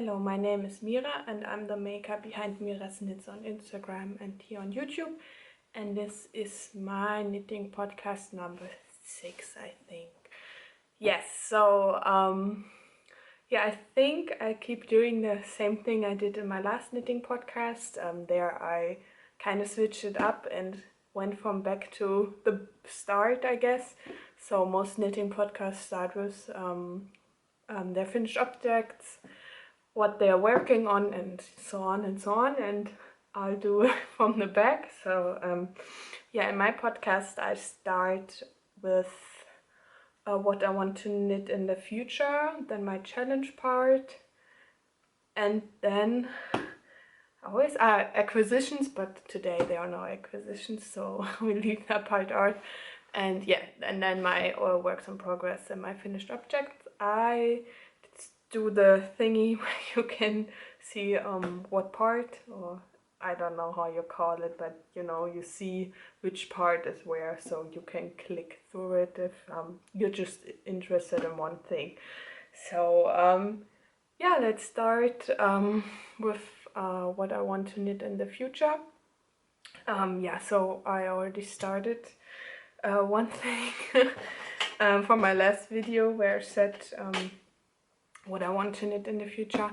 Hello, my name is Mira and I'm the maker behind MIRASKNITS on Instagram and here on YouTube. And this is my knitting podcast number 6, I think. Yes, yeah, I think I keep doing the same thing I did in my last knitting podcast. There I kind of switched it up and went from back to the start, I guess. So most knitting podcasts start with their finished objects, what they are working on, and so on and so on, and I'll do it from the back. So yeah, in my podcast I start with what I want to knit in the future, then my challenge part, and then always acquisitions, but today there are no acquisitions, so we leave that part out. And yeah, and then my works in progress and my finished objects. I do the thingy where you can see what part, or I don't know how you call it, but you know, you see which part is where, so you can click through it if you're just interested in one thing. So yeah, let's start with what I want to knit in the future. Yeah, so I already started one thing from my last video where I said what I want to knit in the future.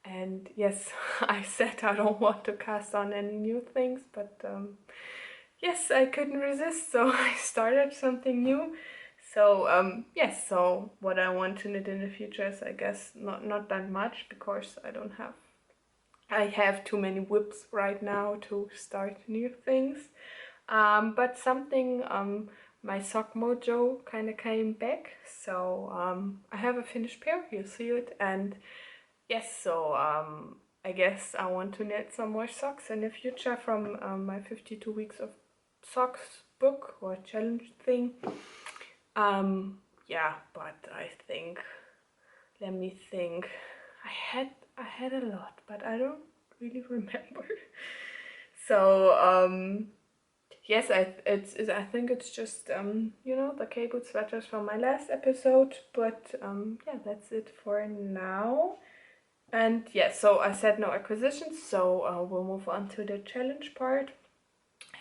And yes, I said I don't want to cast on any new things, but yes, I couldn't resist, so I started something new. So yes, so what I want to knit in the future is, I guess, not that much, because I have too many whips right now to start new things. But something, my sock mojo kind of came back, so I have a finished pair, you see it. And yes, so I guess I want to knit some more socks in the future from my 52 weeks of socks book or challenge thing. Yeah, but I think, let me think, I had a lot, but I don't really remember. So yes, I think it's just you know, the K-boot sweaters from my last episode, but yeah, that's it for now. And yeah, so I said no acquisitions, so we'll move on to the challenge part.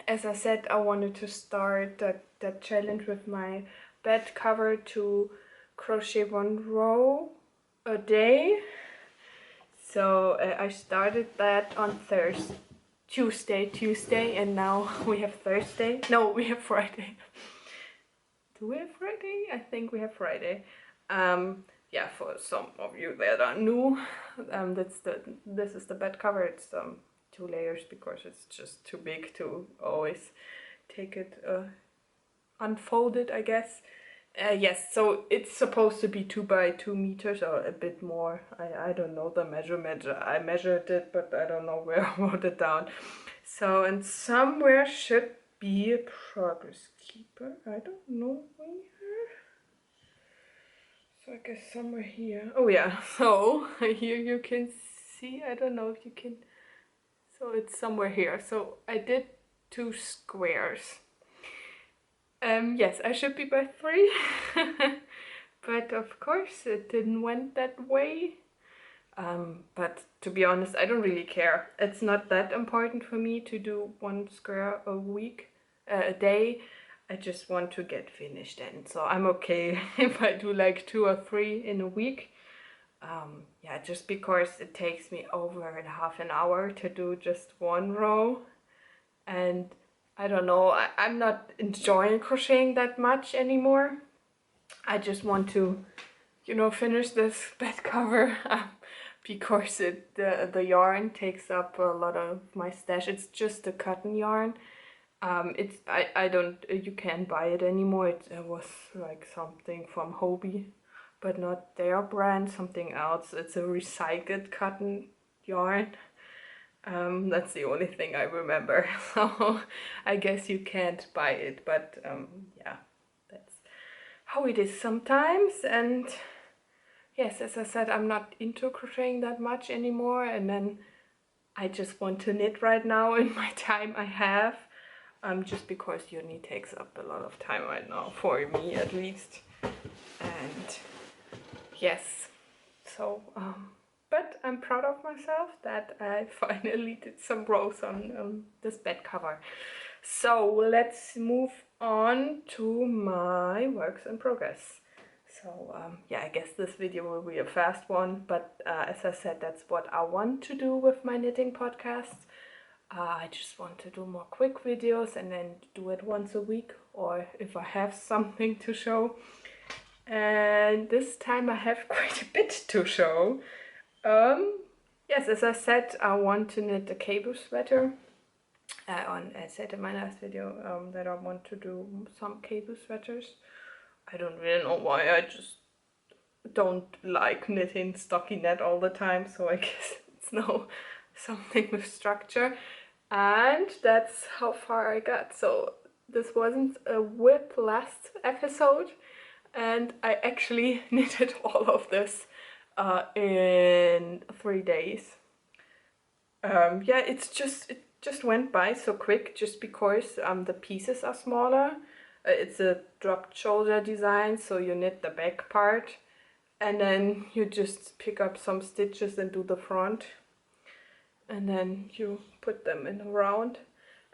As I said, I wanted to start that challenge with my bed cover to crochet 1 row a day. So I started that on Tuesday, and now we have Thursday. No, we have Friday. Do we have Friday? I think we have Friday. Yeah, for some of you that are new, this is the bed cover. It's 2 layers because it's just too big to always take it unfolded, I guess. Yes, so it's supposed to be 2 by 2 meters or a bit more. I don't know the measurement. I measured it, but I don't know where I wrote it down. So, and somewhere should be a progress keeper. I don't know where. So I guess somewhere here. Oh yeah, so here you can see, I don't know if you can, so it's somewhere here. So I did 2 squares. Yes, I should be by 3, but of course it didn't went that way. But to be honest, I don't really care. It's not that important for me to do 1 square a week, a day. I just want to get finished, and so I'm okay if I do like 2 or 3 in a week. Yeah, just because it takes me over half an hour to do just 1 row, and I don't know, I'm not enjoying crocheting that much anymore. I just want to, you know, finish this bed cover because the yarn takes up a lot of my stash. It's just a cotton yarn. I don't, you can't buy it anymore. It was like something from Hobie, but not their brand, something else. It's a recycled cotton yarn. That's the only thing I remember. So I guess you can't buy it, but yeah, that's how it is sometimes. And yes, as I said, I'm not into crocheting that much anymore, and then I just want to knit right now in my time I have. Just because uni takes up a lot of time right now, for me at least. And yes, so but I'm proud of myself that I finally did some rows on this bed cover. So let's move on to my works in progress. So yeah, I guess this video will be a fast one, but as I said, that's what I want to do with my knitting podcast. I just want to do more quick videos and then do it once a week, or if I have something to show. And this time I have quite a bit to show. Yes, as I said, I want to knit a cable sweater. I said in my last video that I want to do some cable sweaters. I don't really know why, I just don't like knitting stockinette all the time, so I guess it's now something with structure. And that's how far I got. So this wasn't a whip last episode, and I actually knitted all of this in 3 days. Yeah, it just went by so quick just because the pieces are smaller. It's a dropped shoulder design, so you knit the back part and then you just pick up some stitches and do the front, and then you put them in a round.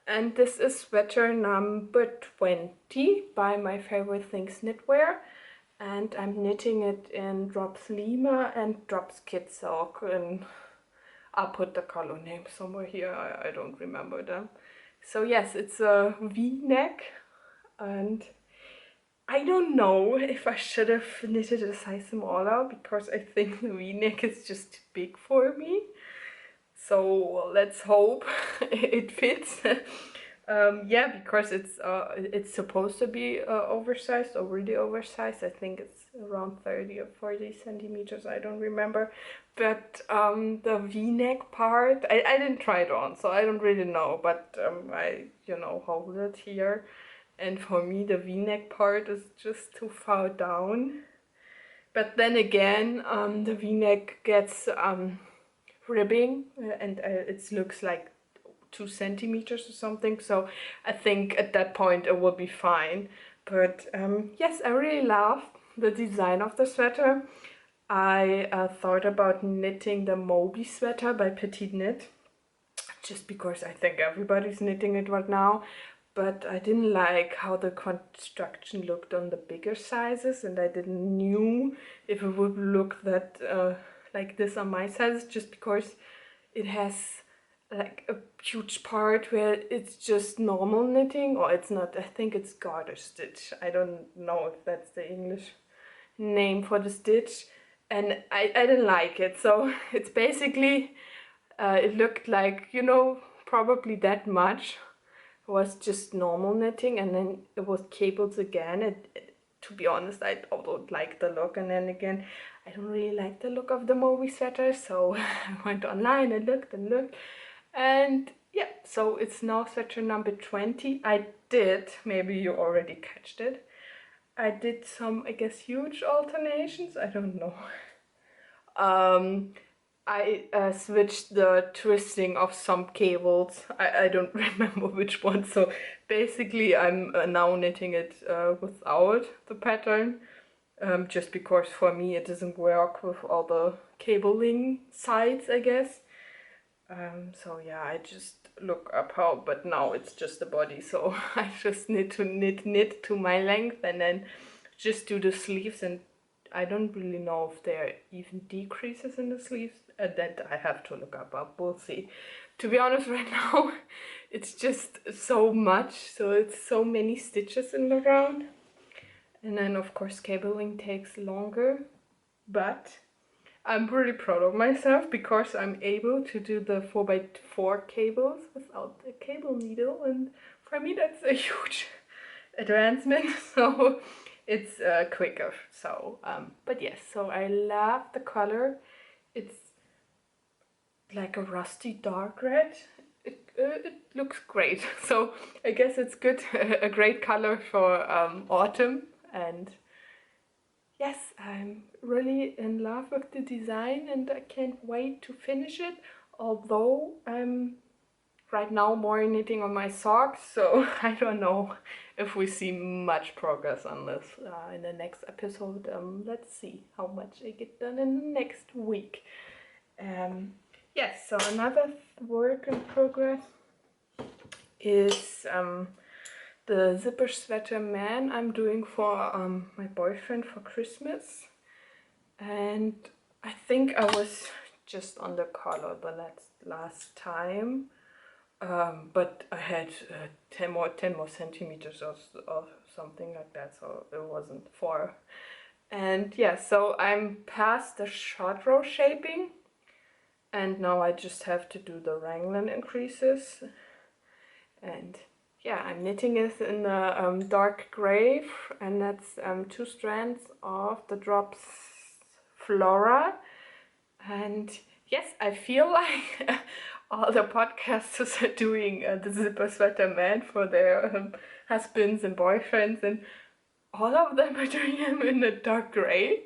And this is sweater number 20 by My Favorite Things Knitwear, and I'm knitting it in Drops Lima and Drops Kid Silk, and I'll put the color name somewhere here, I don't remember them. So yes, it's a V-neck, and I don't know if I should have knitted a size smaller, because I think the V-neck is just too big for me. So let's hope it fits. Yeah, because it's supposed to be oversized, or really oversized. I think it's around 30 or 40 centimeters, I don't remember. But the V-neck part, I didn't try it on, so I don't really know. But I, hold it here. And for me, the V-neck part is just too far down. But then again, the V-neck gets ribbing, and it looks like 2 centimeters or something, so I think at that point it will be fine. But yes, I really love the design of the sweater. I thought about knitting the Moby sweater by Petite Knit, just because I think everybody's knitting it right now, but I didn't like how the construction looked on the bigger sizes, and I didn't knew if it would look that like this on my size, just because it has like a huge part where it's just normal knitting, or it's not, I think it's garter stitch. I don't know if that's the English name for the stitch, and I didn't like it. So it's basically, it looked like, probably that much was just normal knitting, and then it was cables again. To be honest, I don't like the look, and then again, I don't really like the look of the Moby sweater, so I went online and looked, and yeah, so it's now sweater number 20. Maybe you already catched it, I did some, I guess, huge alternations, I don't know. I switched the twisting of some cables. I don't remember which one. So basically I'm now knitting it without the pattern. Just because for me it doesn't work with all the cabling sides, I guess. So yeah, I just look up how, but now it's just the body. So I just need to knit to my length, and then just do the sleeves, and I don't really know if there are even decreases in the sleeves. That I have to look up, we'll see. To be honest, right now, it's just so much, so it's so many stitches in the round. And then, of course, cabling takes longer, but I'm really proud of myself because I'm able to do the 4x4 cables without the cable needle, and for me that's a huge advancement. So it's quicker. So but yes, so I love the color. It's like a rusty dark red. It looks great. So I guess it's good, a great color for autumn. And yes, I'm really in love with the design, and I can't wait to finish it. Although I'm right now more knitting on my socks, so I don't know if we see much progress on this in the next episode. Let's see how much I get done in the next week. Yes, so another work in progress is the zipper sweater man I'm doing for my boyfriend for Christmas. And I think I was just on the collar the last time, but I had 10 more centimeters of something like that, so it wasn't 4. And yeah, so I'm past the short row shaping, and now I just have to do the raglan increases. And yeah, I'm knitting it in the dark gray, and that's 2 strands of the drops Flora. And yes, I feel like all the podcasters are doing the zipper sweater man for their husbands and boyfriends, and all of them are doing them in a dark gray,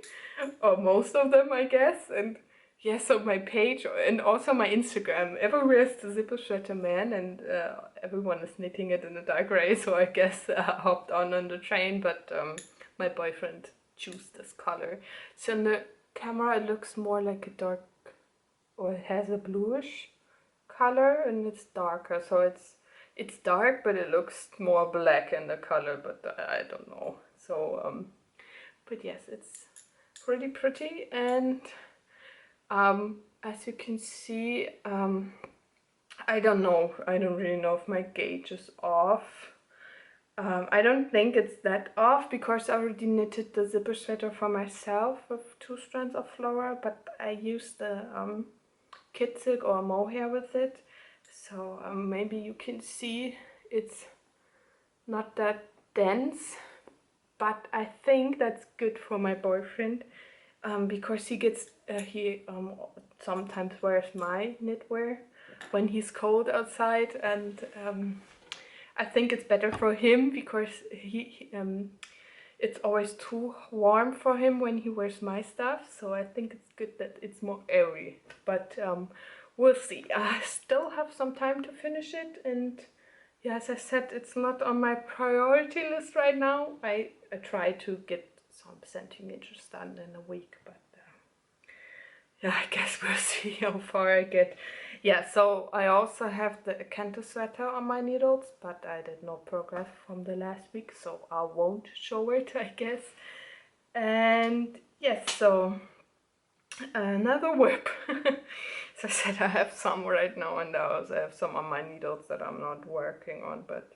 or most of them, I guess. And yeah, so my page and also my Instagram, everywhere is the zipper sweater man, and everyone is knitting it in a dark gray. So I guess I hopped on the train, but my boyfriend chose this color. So in the camera, it looks more like a dark, or it has a bluish color, and it's darker. So it's dark, but it looks more black in the color. But I don't know. So but yes, it's really pretty. And as you can see, I don't know, I don't really know if my gauge is off. I don't think it's that off because I already knitted the zipper sweater for myself with 2 strands of Flora, but I used the kid silk or mohair with it. So maybe you can see it's not that dense, but I think that's good for my boyfriend. Because he sometimes wears my knitwear when he's cold outside, and I think it's better for him because it's always too warm for him when he wears my stuff. So I think it's good that it's more airy, but we'll see. I still have some time to finish it, and yeah, as I said, it's not on my priority list right now. I try to get some centimeters done in a week, but yeah, I guess we'll see how far I get. Yeah, so I also have the Acanthus sweater on my needles, but I did no progress from the last week, so I won't show it, I guess. And yes, so another whip. As I said, I have some right now, and I also have some on my needles that I'm not working on, but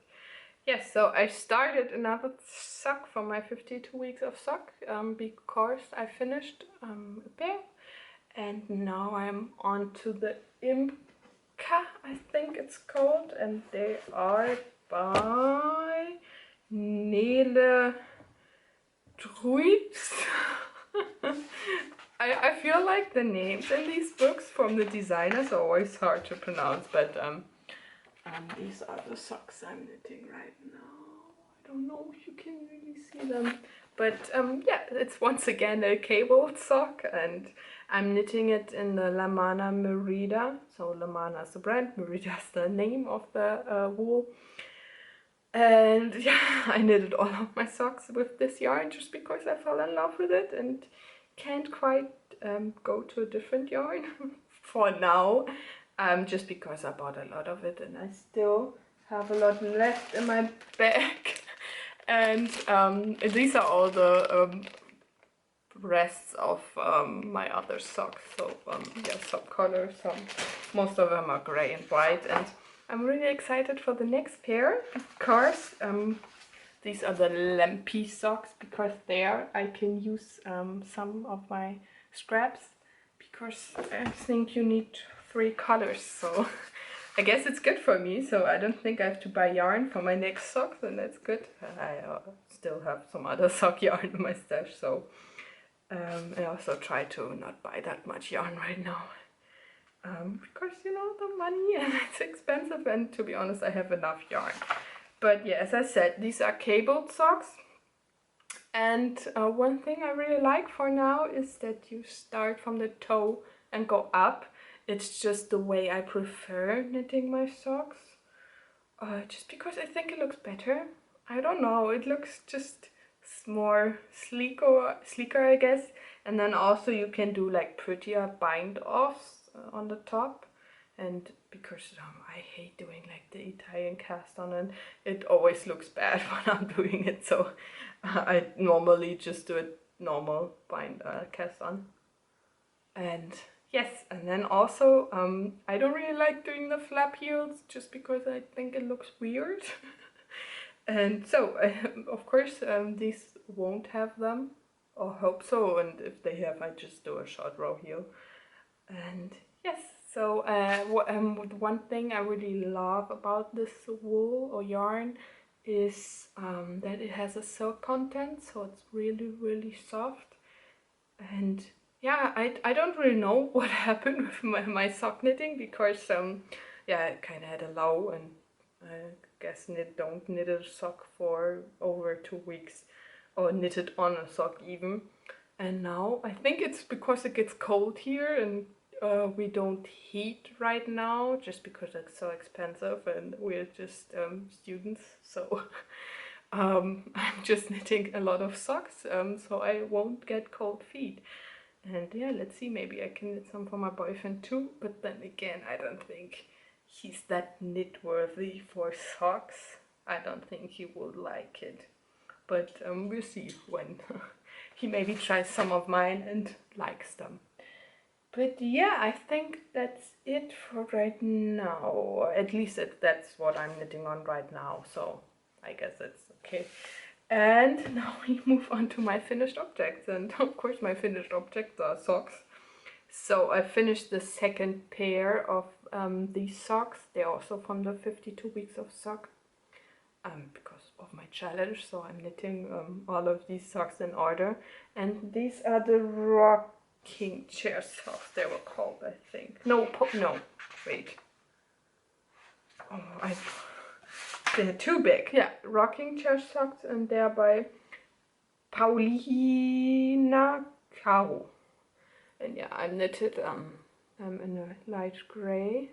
yes, so I started another sock for my 52 weeks of sock because I finished a pair, and now I'm on to the Imca, I think it's called, and they are by Nele Druids. I feel like the names in these books from the designers are always hard to pronounce, but these are the socks I'm knitting right now. I don't know if you can really see them, but yeah, it's once again a cabled sock, and I'm knitting it in the La Mana Merida. So La Mana is the brand, Merida is the name of the wool. And yeah, I knitted all of my socks with this yarn just because I fell in love with it and can't quite go to a different yarn for now, just because I bought a lot of it and I still have a lot left in my bag. And these are all the rests of my other socks. So yeah, sock colors, most of them are gray and white, and I'm really excited for the next pair. Of course, these are the Lampy socks, because there I can use some of my scraps, because I think you need 3 colors, so I guess it's good for me. So I don't think I have to buy yarn for my next socks, and that's good. I still have some other sock yarn in my stash, so I also try to not buy that much yarn right now. Because, you know, the money and it's expensive, and to be honest, I have enough yarn. But yeah, as I said, these are cabled socks. And one thing I really like for now is that you start from the toe and go up. It's just the way I prefer knitting my socks. Just because I think it looks better. I don't know, it looks just more sleeker, I guess. And then also you can do like prettier bind offs on the top. And because I hate doing like the Italian cast on, and it always looks bad when I'm doing it, so I normally just do it normal bind cast on. And yes, and then also I don't really like doing the flap heels just because I think it looks weird. And so of course these won't have them, or hope so, and if they have, I just do a short row heel. And yes, so one thing I really love about this wool or yarn is that it has a silk content, so it's really soft. And yeah, I don't really know what happened with my sock knitting, because yeah, I kind of had a low, and I guess don't knit a sock for over 2 weeks, or knit it on a sock even. And now I think it's because it gets cold here, and we don't heat right now just because it's so expensive, and we're just students, so I'm just knitting a lot of socks, so I won't get cold feet. And yeah, let's see, maybe I can knit some for my boyfriend too, but then again, I don't think he's that knit worthy for socks. I don't think he would like it, but we'll see when he maybe tries some of mine and likes them. But yeah, I think that's it for right now. At least that's what I'm knitting on right now, so I guess that's okay. And now we move on to my finished objects, and of course my finished objects are socks. So I finished the second pair of these socks. They're also from the 52 weeks of sock, because of my challenge, so I'm knitting all of these socks in order. And these are the rocking chair socks, they were called, I think. No, wait. Oh, they're too big. Yeah, rocking chair socks, and they're by Paulina Caro. And yeah, I knitted in a light gray.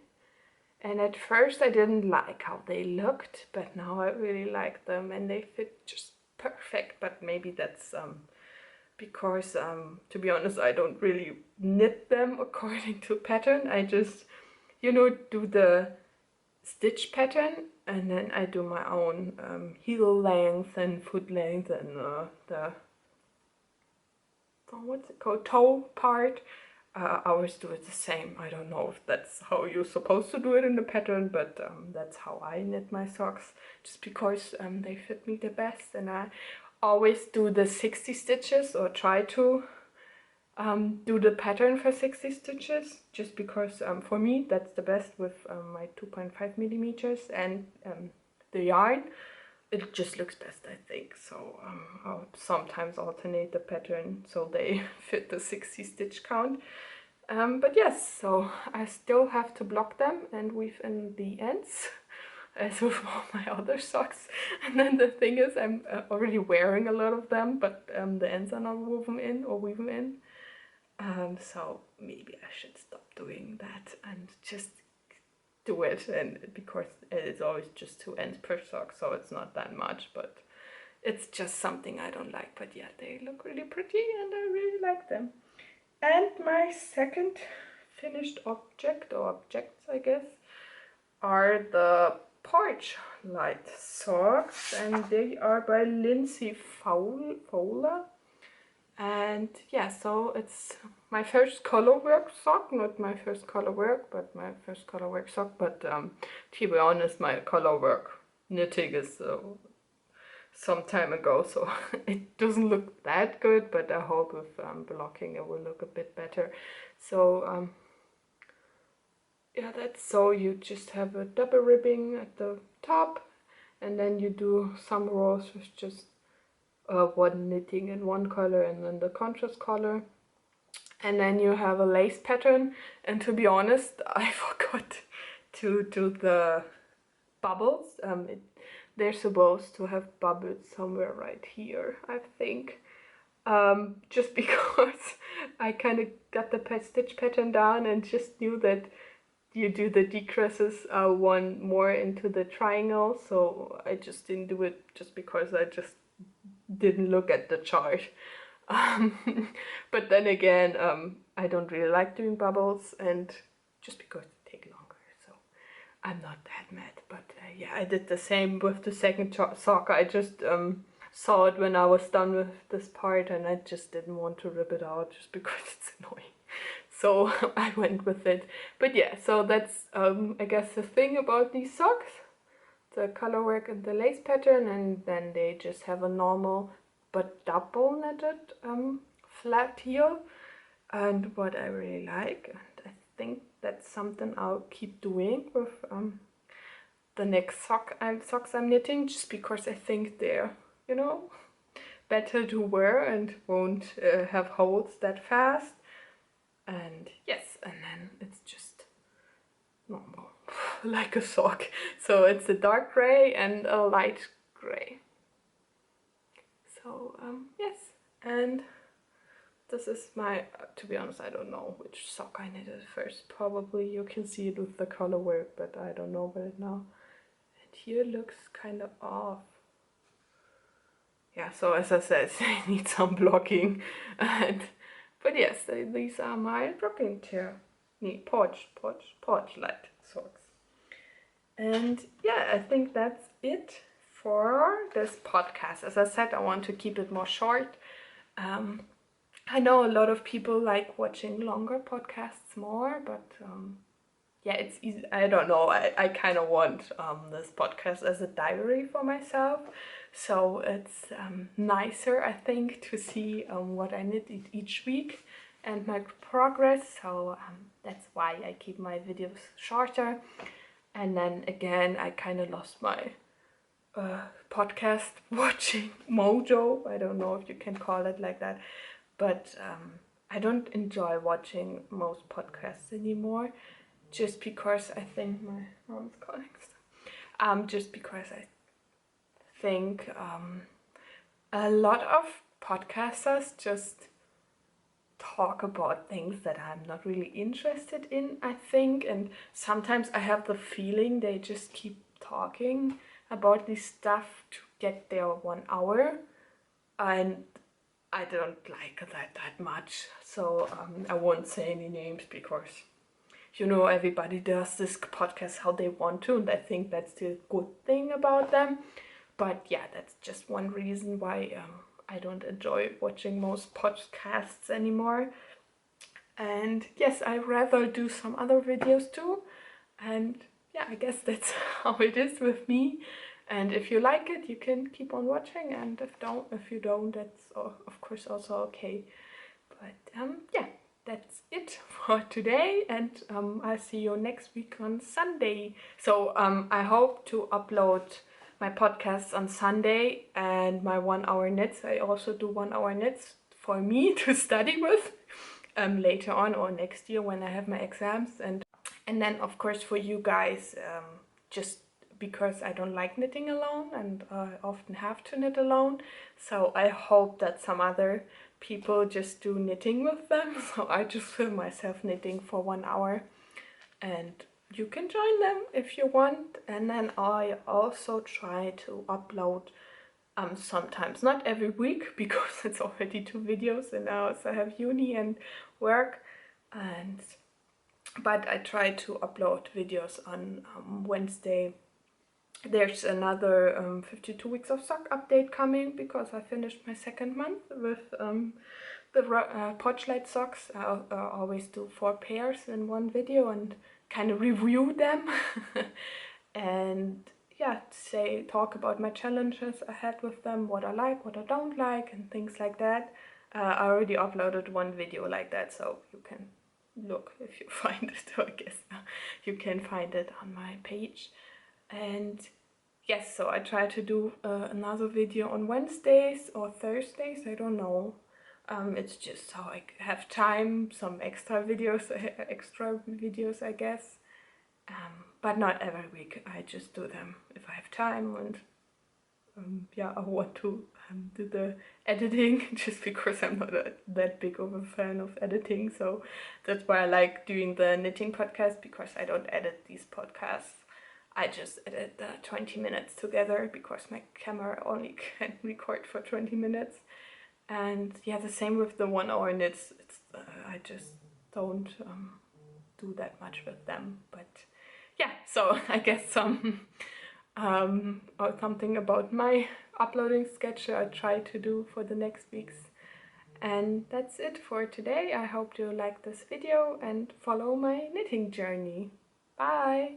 And at first I didn't like how they looked, but now I really like them, and they fit just perfect. But maybe that's because, to be honest, I don't really knit them according to pattern. I just, you know, do the stitch pattern, and then I do my own heel length and foot length, and the what's it called, toe part. I always do it the same. I don't know if that's how you're supposed to do it in the pattern, but that's how I knit my socks, just because they fit me the best. And I always do the 60 stitches, or try to do the pattern for 60 stitches, just because for me that's the best with my 2.5 millimeters and the yarn. It just looks best, I think. So I'll sometimes alternate the pattern so they fit the 60 stitch count. But yes, so I still have to block them and weave in the ends, as with all my other socks. And then the thing is, I'm already wearing a lot of them, but the ends are not woven in or weaven in. So maybe I should stop doing that and just do it, and because it's always just 2 ends per sock, so it's not that much, but it's just something I don't like. But yeah, they look really pretty and I really like them. And my second finished object, or objects I guess, are the porch light socks, and they are by Lindsay Fowler. And yeah, so it's my first colorwork sock, not my first color work, but my first colorwork sock. But to be honest, my colorwork knitting is some time ago, so it doesn't look that good, but I hope with blocking it will look a bit better. So yeah, that's, so you just have a double ribbing at the top, and then you do some rows with just one knitting in one color and then the contrast color, and then you have a lace pattern. And to be honest, I forgot to do the bubbles. They're supposed to have bubbles somewhere right here, I think, just because I kind of got the stitch pattern down and just knew that you do the decreases one more into the triangle, so I just didn't do it, just because I just didn't look at the chart. But then again, I don't really like doing bubbles, and just because it takes longer. So I'm not that mad, but yeah, I did the same with the second sock. I just saw it when I was done with this part, and I just didn't want to rip it out just because it's annoying. So I went with it. But yeah, so that's I guess the thing about these socks. The color work and the lace pattern, and then they just have a normal but double knitted flat heel, and what I really like, and I think that's something I'll keep doing with the next socks I'm knitting, just because I think they're, you know, better to wear and won't have holes that fast. And yes, and then it's just normal, like a sock. So it's a dark gray and a light gray. So yes, and this is my, to be honest, I don't know which sock I knitted first. Probably you can see it with the color work, but I don't know right now. And here looks kind of off. Yeah, so as I said, they need some blocking. But yes, these are my rocking chair, porch light socks. And yeah, I think that's it for this podcast. As I said, I want to keep it more short. I know a lot of people like watching longer podcasts more, but yeah, it's easy. I don't know. I kind of want this podcast as a diary for myself. So it's nicer, I think, to see what I knit each week and my progress. So that's why I keep my videos shorter. And then again, I kind of lost my podcast watching mojo. I don't know if you can call it like that. But I don't enjoy watching most podcasts anymore, just because I think my mom's calling. Just because I think a lot of podcasters just talk about things that I'm not really interested in, I think, and sometimes I have the feeling they just keep talking about this stuff to get their 1 hour, and I don't like that much. So I won't say any names because, you know, everybody does this podcast how they want to, and I think that's the good thing about them. But yeah, that's just one reason why I don't enjoy watching most podcasts anymore. And yes, I'd rather do some other videos too. And yeah, I guess that's how it is with me. And if you like it, you can keep on watching, and if you don't, that's of course also okay. But yeah, that's it for today, and I'll see you next week on Sunday. So I hope to upload my podcasts on Sunday, and my 1 hour knits. I also do 1 hour knits for me to study with later on, or next year when I have my exams, and then of course for you guys, just because I don't like knitting alone, and I often have to knit alone. So I hope that some other people just do knitting with them. So I just film myself knitting for 1 hour, and you can join them if you want. And then I also try to upload sometimes, not every week, because it's already 2 videos and I also have uni and work, but I try to upload videos on Wednesday. There's another 52 weeks of sock update coming, because I finished my 2nd month with the Porchlight socks. I always do 4 pairs in one video and kind of review them and yeah, talk about my challenges I had with them, what I like, what I don't like, and things like that. I already uploaded one video like that, so you can look if you find it. I guess you can find it on my page. And yes, so I try to do another video on Wednesdays or Thursdays, I don't know. It's just how I have time, some extra videos, I guess. But not every week. I just do them if I have time, and yeah, I want to do the editing, just because I'm not that big of a fan of editing. So that's why I like doing the knitting podcast, because I don't edit these podcasts. I just edit the 20 minutes together, because my camera only can record for 20 minutes. And yeah, the same with the 1 hour knits. I just don't do that much with them. But yeah, so I guess some or something about my uploading schedule I try to do for the next weeks. And that's it for today. I hope you like this video and follow my knitting journey. Bye!